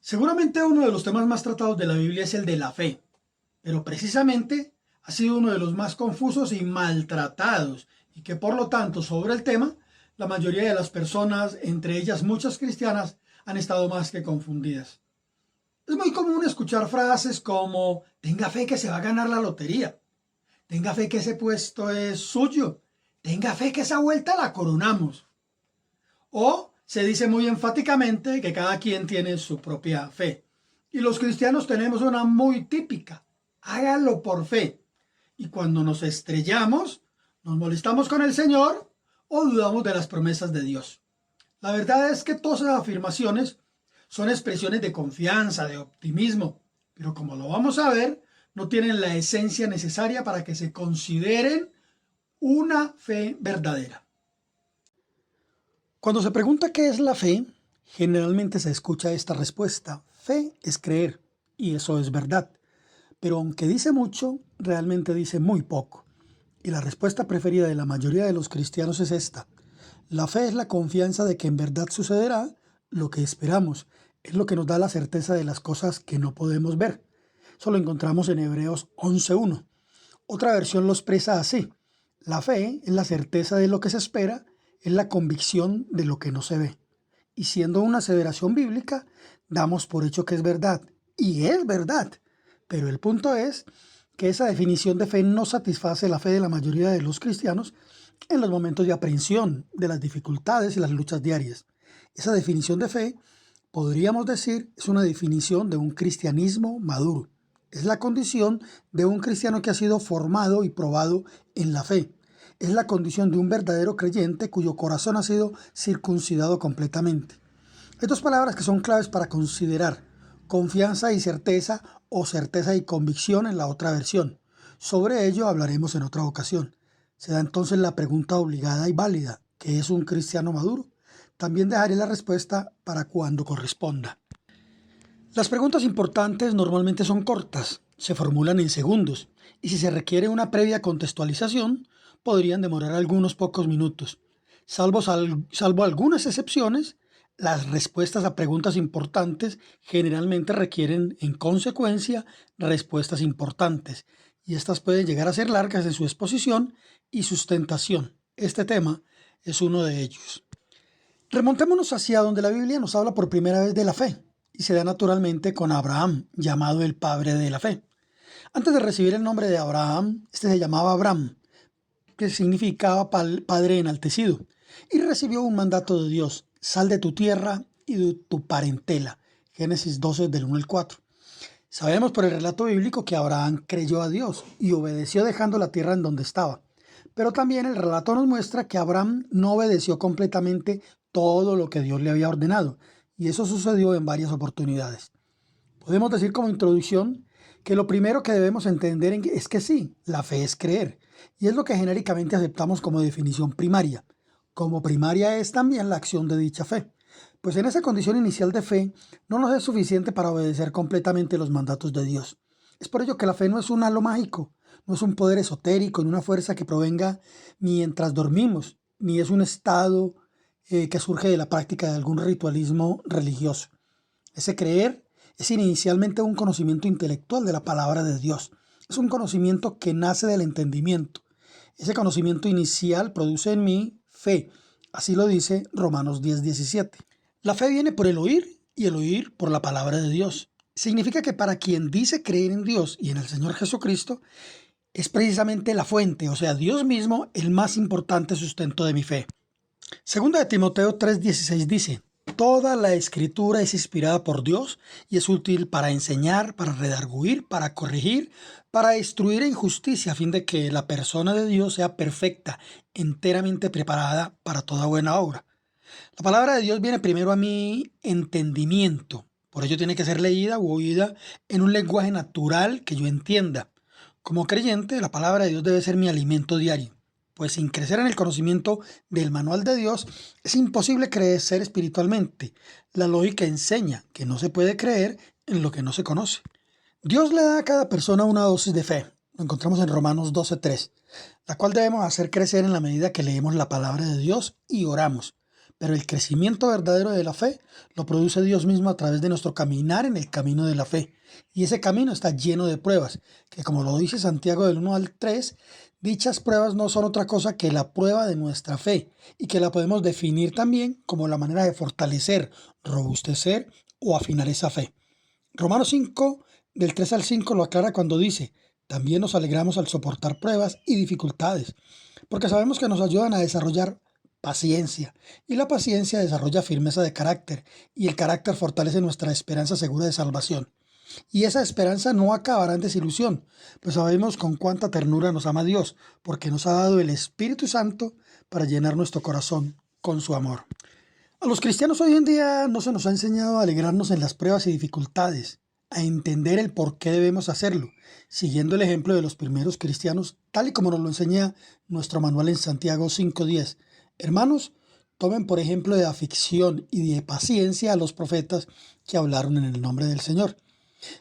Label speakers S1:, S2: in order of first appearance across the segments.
S1: Seguramente uno de los temas más tratados de la Biblia es el de la fe, pero precisamente ha sido uno de los más confusos y maltratados, y que por lo tanto sobre el tema, la mayoría de las personas, entre ellas muchas cristianas, han estado más que confundidas. Es muy común escuchar frases como, tenga fe que se va a ganar la lotería, tenga fe que ese puesto es suyo, tenga fe que esa vuelta la coronamos. O se dice muy enfáticamente que cada quien tiene su propia fe. Y los cristianos tenemos una muy típica, hágalo por fe. Y cuando nos estrellamos, nos molestamos con el Señor o dudamos de las promesas de Dios. La verdad es que todas esas afirmaciones son expresiones de confianza, de optimismo, pero como lo vamos a ver, no tienen la esencia necesaria para que se consideren una fe verdadera. Cuando se pregunta qué es la fe, generalmente se escucha esta respuesta: fe es creer, y eso es verdad. Pero aunque dice mucho, realmente dice muy poco. Y la respuesta preferida de la mayoría de los cristianos es esta: la fe es la confianza de que en verdad sucederá lo que esperamos. Es lo que nos da la certeza de las cosas que no podemos ver. Eso lo encontramos en Hebreos 11:1. Otra versión lo expresa así: la fe es la certeza de lo que se espera, es la convicción de lo que no se ve. Y siendo una aseveración bíblica, damos por hecho que es verdad. Y es verdad. Pero el punto es que esa definición de fe no satisface la fe de la mayoría de los cristianos en los momentos de aprehensión, de las dificultades y las luchas diarias. Esa definición de fe, podríamos decir, es una definición de un cristianismo maduro. Es la condición de un cristiano que ha sido formado y probado en la fe. Es la condición de un verdadero creyente cuyo corazón ha sido circuncidado completamente. Hay dos palabras que son claves para considerar: confianza y certeza, o certeza y convicción en la otra versión. Sobre ello hablaremos en otra ocasión. Se da entonces la pregunta obligada y válida: ¿qué es un cristiano maduro? También dejaré la respuesta para cuando corresponda. Las preguntas importantes normalmente son cortas, se formulan en segundos, y si se requiere una previa contextualización, podrían demorar algunos pocos minutos. Salvo algunas excepciones, las respuestas a preguntas importantes generalmente requieren, en consecuencia, respuestas importantes, y estas pueden llegar a ser largas en su exposición y sustentación. Este tema es uno de ellos. Remontémonos hacia donde la Biblia nos habla por primera vez de la fe, y se da naturalmente con Abraham, llamado el padre de la fe. Antes de recibir el nombre de Abraham, este se llamaba Abram, que significaba padre enaltecido, y recibió un mandato de Dios: sal de tu tierra y de tu parentela. Génesis 12 del 1 al 4. Sabemos por el relato bíblico que Abraham creyó a Dios y obedeció dejando la tierra en donde estaba. Pero también el relato nos muestra que Abraham no obedeció completamente todo lo que Dios le había ordenado, y eso sucedió en varias oportunidades. Podemos decir como introducción que lo primero que debemos entender es que sí, la fe es creer, y es lo que genéricamente aceptamos como definición primaria. Como primaria es también la acción de dicha fe, pues en esa condición inicial de fe no nos es suficiente para obedecer completamente los mandatos de Dios. Es por ello que la fe no es un halo mágico, no es un poder esotérico ni una fuerza que provenga mientras dormimos, ni es un estado que surge de la práctica de algún ritualismo religioso. Ese creer es inicialmente un conocimiento intelectual de la palabra de Dios. Es un conocimiento que nace del entendimiento. Ese conocimiento inicial produce en mí fe. Así lo dice Romanos 10:17. La fe viene por el oír, y el oír por la palabra de Dios. Significa que para quien dice creer en Dios y en el Señor Jesucristo, es precisamente la fuente, o sea, Dios mismo, el más importante sustento de mi fe. Segunda de Timoteo 3:16 dice: toda la escritura es inspirada por Dios y es útil para enseñar, para redarguir, para corregir, para instruir en justicia, a fin de que la persona de Dios sea perfecta, enteramente preparada para toda buena obra. La palabra de Dios viene primero a mi entendimiento, por ello tiene que ser leída u oída en un lenguaje natural que yo entienda. Como creyente, la palabra de Dios debe ser mi alimento diario, pues sin crecer en el conocimiento del manual de Dios es imposible crecer espiritualmente. La lógica enseña que no se puede creer en lo que no se conoce. Dios le da a cada persona una dosis de fe. Lo encontramos en Romanos 12:3, la cual debemos hacer crecer en la medida que leemos la palabra de Dios y oramos. pero el crecimiento verdadero de la fe lo produce Dios mismo a través de nuestro caminar en el camino de la fe. Y ese camino está lleno de pruebas, que como lo dice Santiago del 1 al 3, dichas pruebas no son otra cosa que la prueba de nuestra fe, y que la podemos definir también como la manera de fortalecer, robustecer o afinar esa fe. Romanos 5, del 3 al 5 lo aclara cuando dice: también nos alegramos al soportar pruebas y dificultades, porque sabemos que nos ayudan a desarrollar paciencia, y la paciencia desarrolla firmeza de carácter, y el carácter fortalece nuestra esperanza segura de salvación. Y esa esperanza no acabará en desilusión, pues sabemos con cuánta ternura nos ama Dios, porque nos ha dado el Espíritu Santo para llenar nuestro corazón con su amor. A los cristianos hoy en día no se nos ha enseñado a alegrarnos en las pruebas y dificultades, a entender el por qué debemos hacerlo, siguiendo el ejemplo de los primeros cristianos, tal y como nos lo enseña nuestro manual en Santiago 5:10. Hermanos, tomen por ejemplo de aflicción y de paciencia a los profetas que hablaron en el nombre del Señor.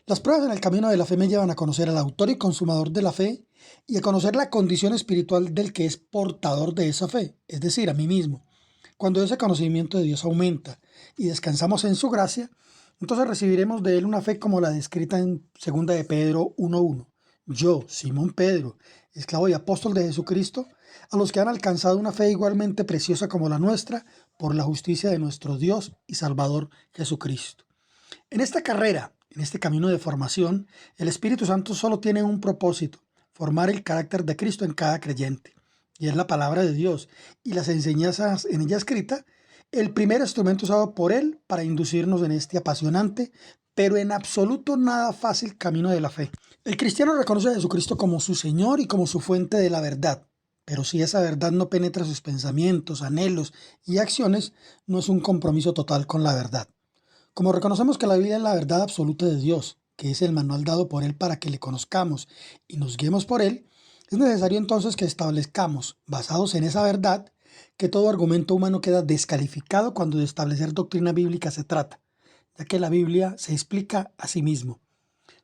S1: Las pruebas en el camino de la fe me llevan a conocer al autor y consumador de la fe y a conocer la condición espiritual del que es portador de esa fe, es decir, a mí mismo. Cuando ese conocimiento de Dios aumenta y descansamos en su gracia, entonces recibiremos de Él una fe como la descrita en 2 de Pedro 1:1. Yo, Simón Pedro, esclavo y apóstol de Jesucristo, a los que han alcanzado una fe igualmente preciosa como la nuestra, por la justicia de nuestro Dios y Salvador Jesucristo. En esta carrera, en este camino de formación, el Espíritu Santo solo tiene un propósito: formar el carácter de Cristo en cada creyente. Y es la palabra de Dios y las enseñanzas en ella escrita el primer instrumento usado por Él para inducirnos en este apasionante, pero en absoluto nada fácil camino de la fe. El cristiano reconoce a Jesucristo como su Señor y como su fuente de la verdad. Pero si esa verdad no penetra sus pensamientos, anhelos y acciones, no es un compromiso total con la verdad. Como reconocemos que la Biblia es la verdad absoluta de Dios, que es el manual dado por Él para que le conozcamos y nos guiemos por Él, es necesario entonces que establezcamos, basados en esa verdad, que todo argumento humano queda descalificado cuando de establecer doctrina bíblica se trata, ya que la Biblia se explica a sí mismo.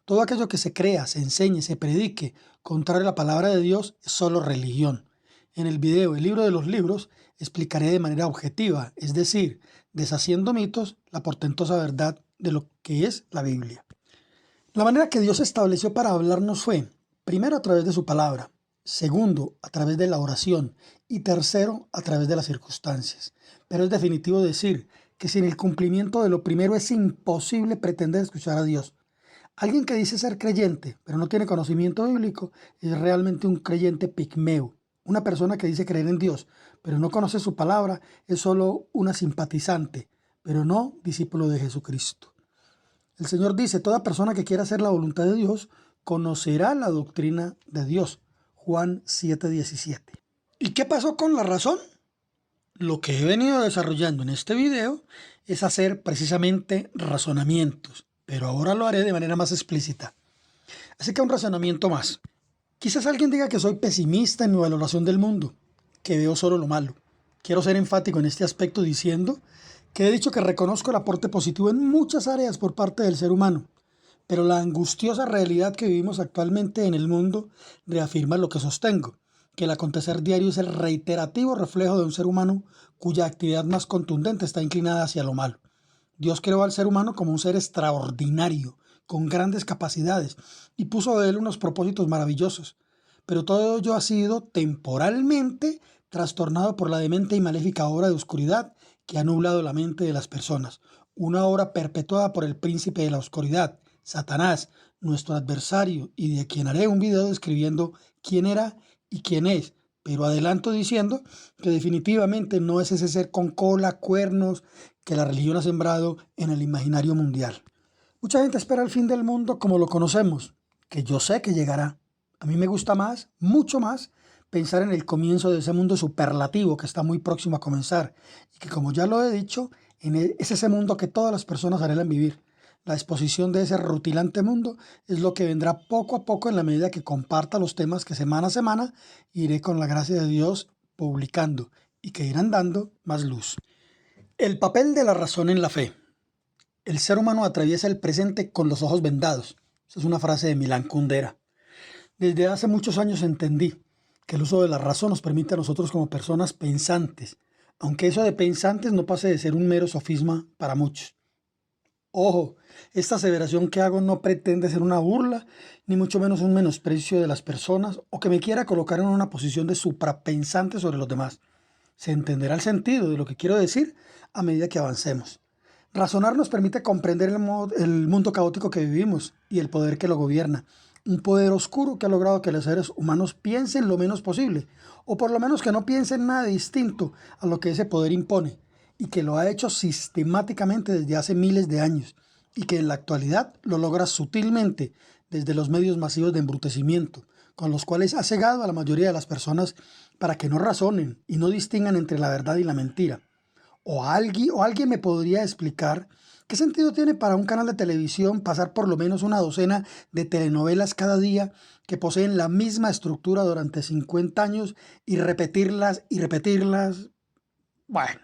S1: Todo aquello que se crea, se enseñe, se predique, contrario a la palabra de Dios, es solo religión. En el video El libro de los libros explicaré de manera objetiva, es decir, deshaciendo mitos, la portentosa verdad de lo que es la Biblia. La manera que Dios estableció para hablarnos fue, primero, a través de su palabra; segundo, a través de la oración; y tercero, a través de las circunstancias. Pero es definitivo decir que sin el cumplimiento de lo primero es imposible pretender escuchar a Dios. Alguien que dice ser creyente, pero no tiene conocimiento bíblico, es realmente un creyente pigmeo. Una persona que dice creer en Dios, pero no conoce su palabra, es solo una simpatizante, pero no discípulo de Jesucristo. El Señor dice: toda persona que quiera hacer la voluntad de Dios conocerá la doctrina de Dios. Juan 7:17. ¿Y qué pasó con la razón? Lo que he venido desarrollando en este video es hacer precisamente razonamientos, pero ahora lo haré de manera más explícita. Así que un razonamiento más. Quizás alguien diga que soy pesimista en mi valoración del mundo, que veo solo lo malo. Quiero ser enfático en este aspecto diciendo que he dicho que reconozco el aporte positivo en muchas áreas por parte del ser humano, pero la angustiosa realidad que vivimos actualmente en el mundo reafirma lo que sostengo, que el acontecer diario es el reiterativo reflejo de un ser humano cuya actividad más contundente está inclinada hacia lo malo. Dios creó al ser humano como un ser extraordinario, con grandes capacidades, y puso de él unos propósitos maravillosos. Pero todo ello ha sido temporalmente trastornado por la demente y maléfica obra de oscuridad que ha nublado la mente de las personas. Una obra perpetuada por el príncipe de la oscuridad, Satanás, nuestro adversario, y de quien haré un video describiendo quién era y quién es. Pero adelanto diciendo que definitivamente no es ese ser con cola, cuernos, que la religión ha sembrado en el imaginario mundial. Mucha gente espera el fin del mundo como lo conocemos, que yo sé que llegará. A mí me gusta más, mucho más, pensar en el comienzo de ese mundo superlativo que está muy próximo a comenzar y que, como ya lo he dicho, es ese mundo que todas las personas anhelan vivir. La exposición de ese rutilante mundo es lo que vendrá poco a poco en la medida que comparta los temas que semana a semana iré, con la gracia de Dios, publicando y que irán dando más luz. El papel de la razón en la fe. El ser humano atraviesa el presente con los ojos vendados. Esa es una frase de Milan Kundera. Desde hace muchos años entendí que el uso de la razón nos permite a nosotros como personas pensantes aunque eso de pensantes no pase de ser un mero sofisma para muchos. Ojo, esta aseveración que hago no pretende ser una burla, ni mucho menos un menosprecio de las personas o que me quiera colocar en una posición de suprapensante sobre los demás. Se entenderá el sentido de lo que quiero decir a medida que avancemos. Razonar nos permite comprender el mundo caótico que vivimos y el poder que lo gobierna. Un poder oscuro que ha logrado que los seres humanos piensen lo menos posible, o por lo menos que no piensen nada distinto a lo que ese poder impone, y que lo ha hecho sistemáticamente desde hace miles de años, y que en la actualidad lo logra sutilmente desde los medios masivos de embrutecimiento, con los cuales ha cegado a la mayoría de las personas para que no razonen y no distingan entre la verdad y la mentira. O alguien me podría explicar qué sentido tiene para un canal de televisión pasar por lo menos una docena de telenovelas cada día que poseen la misma estructura durante 50 años y repetirlas y repetirlas. Bueno,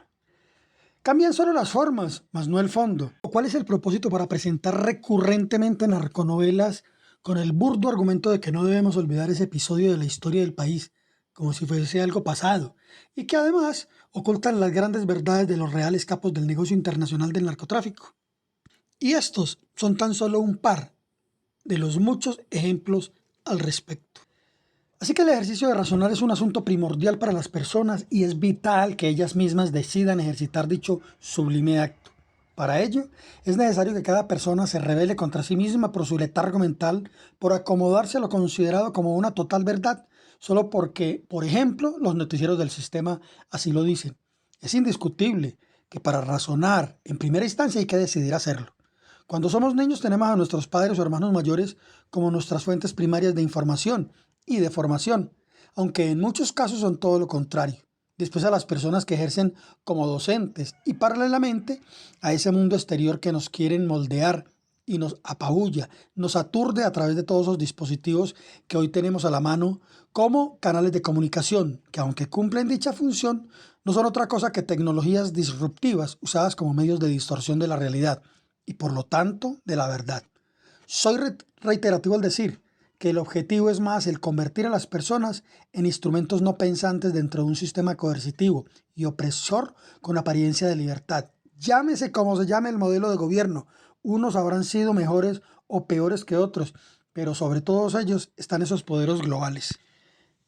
S1: cambian solo las formas, mas no el fondo. ¿Cuál es el propósito para presentar recurrentemente narconovelas con el burdo argumento de que no debemos olvidar ese episodio de la historia del país, como si fuese algo pasado, y que además ocultan las grandes verdades de los reales capos del negocio internacional del narcotráfico? Y estos son tan solo un par de los muchos ejemplos al respecto. Así que el ejercicio de razonar es un asunto primordial para las personas y es vital que ellas mismas decidan ejercitar dicho sublime acto. Para ello, es necesario que cada persona se rebele contra sí misma por su letargo mental, por acomodarse a lo considerado como una total verdad, solo porque, por ejemplo, los noticieros del sistema así lo dicen. Es indiscutible que para razonar, en primera instancia hay que decidir hacerlo. Cuando somos niños tenemos a nuestros padres o hermanos mayores como nuestras fuentes primarias de información y de formación, aunque en muchos casos son todo lo contrario. Después a las personas que ejercen como docentes y paralelamente a ese mundo exterior que nos quieren moldear y nos apabulla, nos aturde a través de todos esos dispositivos que hoy tenemos a la mano como canales de comunicación, que aunque cumplen dicha función, no son otra cosa que tecnologías disruptivas usadas como medios de distorsión de la realidad y por lo tanto de la verdad. Soy reiterativo al decir que el objetivo es más el convertir a las personas en instrumentos no pensantes dentro de un sistema coercitivo y opresor con apariencia de libertad. Llámese como se llame el modelo de gobierno, unos habrán sido mejores o peores que otros, pero sobre todos ellos están esos poderes globales.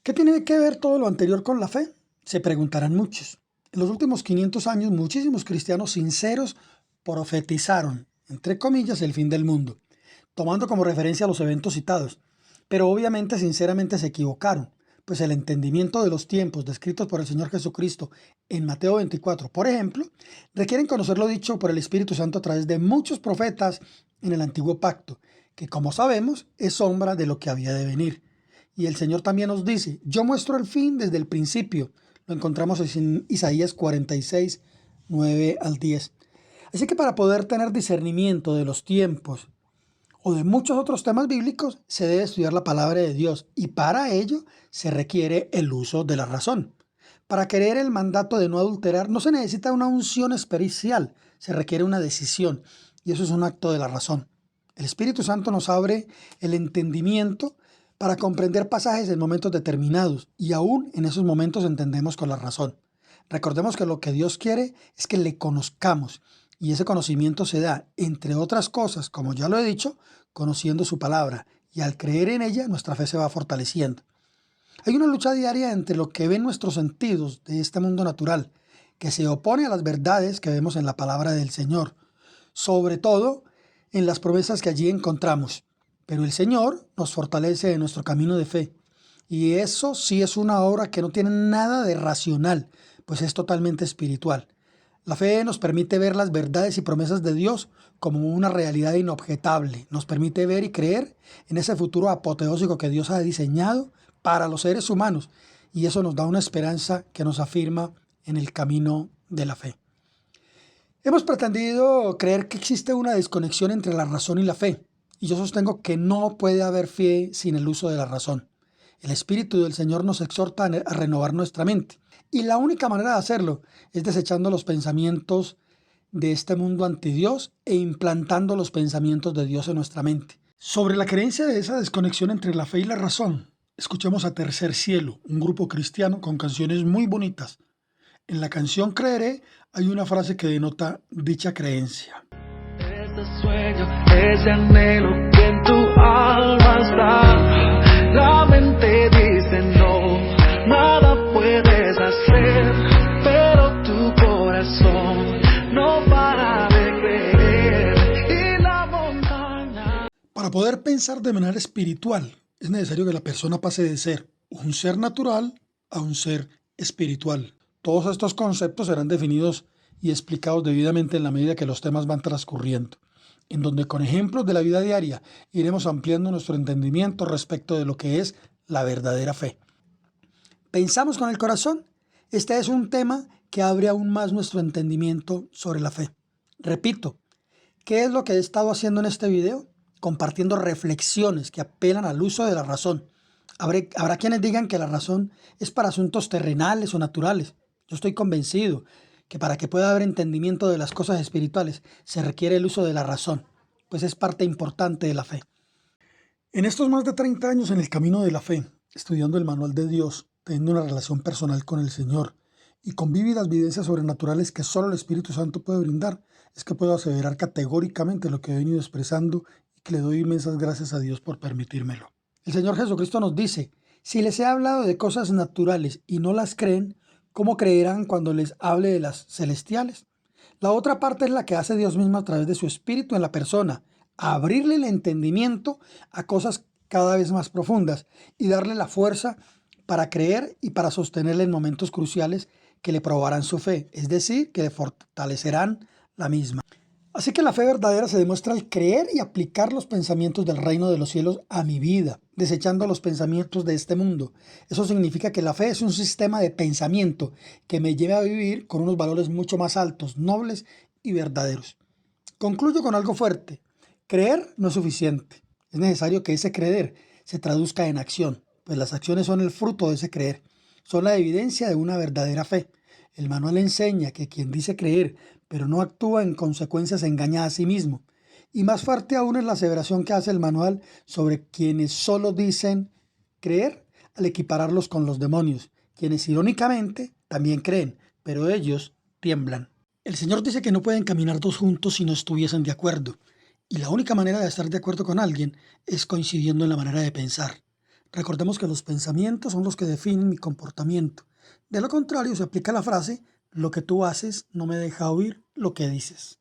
S1: ¿Qué tiene que ver todo lo anterior con la fe? Se preguntarán muchos. En los últimos 500 años, muchísimos cristianos sinceros profetizaron, entre comillas, el fin del mundo, tomando como referencia los eventos citados. Pero obviamente, sinceramente, se equivocaron, pues el entendimiento de los tiempos descritos por el Señor Jesucristo en Mateo 24, por ejemplo, requieren conocer lo dicho por el Espíritu Santo a través de muchos profetas en el Antiguo Pacto, que como sabemos es sombra de lo que había de venir. Y el Señor también nos dice, yo muestro el fin desde el principio. Lo encontramos en Isaías 46, 9 al 10. Así que para poder tener discernimiento de los tiempos o de muchos otros temas bíblicos, se debe estudiar la palabra de Dios y para ello se requiere el uso de la razón. Para querer el mandato de no adulterar no se necesita una unción especial, se requiere una decisión y eso es un acto de la razón. El Espíritu Santo nos abre el entendimiento para comprender pasajes en momentos determinados y aún en esos momentos entendemos con la razón. Recordemos que lo que Dios quiere es que le conozcamos y ese conocimiento se da, entre otras cosas, como ya lo he dicho, conociendo su palabra y al creer en ella nuestra fe se va fortaleciendo. Hay una lucha diaria entre lo que ven nuestros sentidos de este mundo natural, que se opone a las verdades que vemos en la palabra del Señor, sobre todo en las promesas que allí encontramos. Pero el Señor nos fortalece en nuestro camino de fe. Y eso sí es una obra que no tiene nada de racional, pues es totalmente espiritual. La fe nos permite ver las verdades y promesas de Dios como una realidad inobjetable. Nos permite ver y creer en ese futuro apoteósico que Dios ha diseñado para los seres humanos. Y eso nos da una esperanza que nos afirma en el camino de la fe. Hemos pretendido creer que existe una desconexión entre la razón y la fe. Y yo sostengo que no puede haber fe sin el uso de la razón. El Espíritu del Señor nos exhorta a renovar nuestra mente. Y la única manera de hacerlo es desechando los pensamientos de este mundo ante Dios e implantando los pensamientos de Dios en nuestra mente. Sobre la creencia de esa desconexión entre la fe y la razón, escuchemos a Tercer Cielo, un grupo cristiano con canciones muy bonitas. En la canción Creeré hay una frase que denota dicha creencia.
S2: Ese sueño, ese anhelo que en tu alma está. La mente dice no, nada puedes hacer, pero tu corazón no para de creer. Y la montaña.
S1: Para poder pensar de manera espiritual, es necesario que la persona pase de ser un ser natural a un ser espiritual. Todos estos conceptos serán definidos y explicados debidamente en la medida que los temas van transcurriendo, en donde con ejemplos de la vida diaria iremos ampliando nuestro entendimiento respecto de lo que es la verdadera fe. ¿Pensamos con el corazón? Este es un tema que abre aún más nuestro entendimiento sobre la fe. Repito, ¿qué es lo que he estado haciendo en este video? Compartiendo reflexiones que apelan al uso de la razón. Habrá quienes digan que la razón es para asuntos terrenales o naturales. Yo estoy convencido que para que pueda haber entendimiento de las cosas espirituales se requiere el uso de la razón, pues es parte importante de la fe. En estos más de 30 años en el camino de la fe, estudiando el manual de Dios, teniendo una relación personal con el Señor y con vívidas vivencias sobrenaturales que solo el Espíritu Santo puede brindar, es que puedo aseverar categóricamente lo que he venido expresando y que le doy inmensas gracias a Dios por permitírmelo. El Señor Jesucristo nos dice, si les he hablado de cosas naturales y no las creen, ¿cómo creerán cuando les hable de las celestiales? La otra parte es la que hace Dios mismo a través de su Espíritu en la persona, abrirle el entendimiento a cosas cada vez más profundas y darle la fuerza para creer y para sostenerle en momentos cruciales que le probarán su fe, es decir, que le fortalecerán la misma. Así que la fe verdadera se demuestra al creer y aplicar los pensamientos del reino de los cielos a mi vida, desechando los pensamientos de este mundo. Eso significa que la fe es un sistema de pensamiento que me lleva a vivir con unos valores mucho más altos, nobles y verdaderos. Concluyo con algo fuerte. Creer no es suficiente. Es necesario que ese creer se traduzca en acción, pues las acciones son el fruto de ese creer. Son la evidencia de una verdadera fe. El manual enseña que quien dice creer, pero no actúa en consecuencia, se engaña a sí mismo. Y más fuerte aún es la aseveración que hace el manual sobre quienes solo dicen creer al equipararlos con los demonios, quienes irónicamente también creen, pero ellos tiemblan. El Señor dice que no pueden caminar dos juntos si no estuviesen de acuerdo, y la única manera de estar de acuerdo con alguien es coincidiendo en la manera de pensar. Recordemos que los pensamientos son los que definen mi comportamiento. De lo contrario, se aplica la frase, lo que tú haces no me deja oír lo que dices.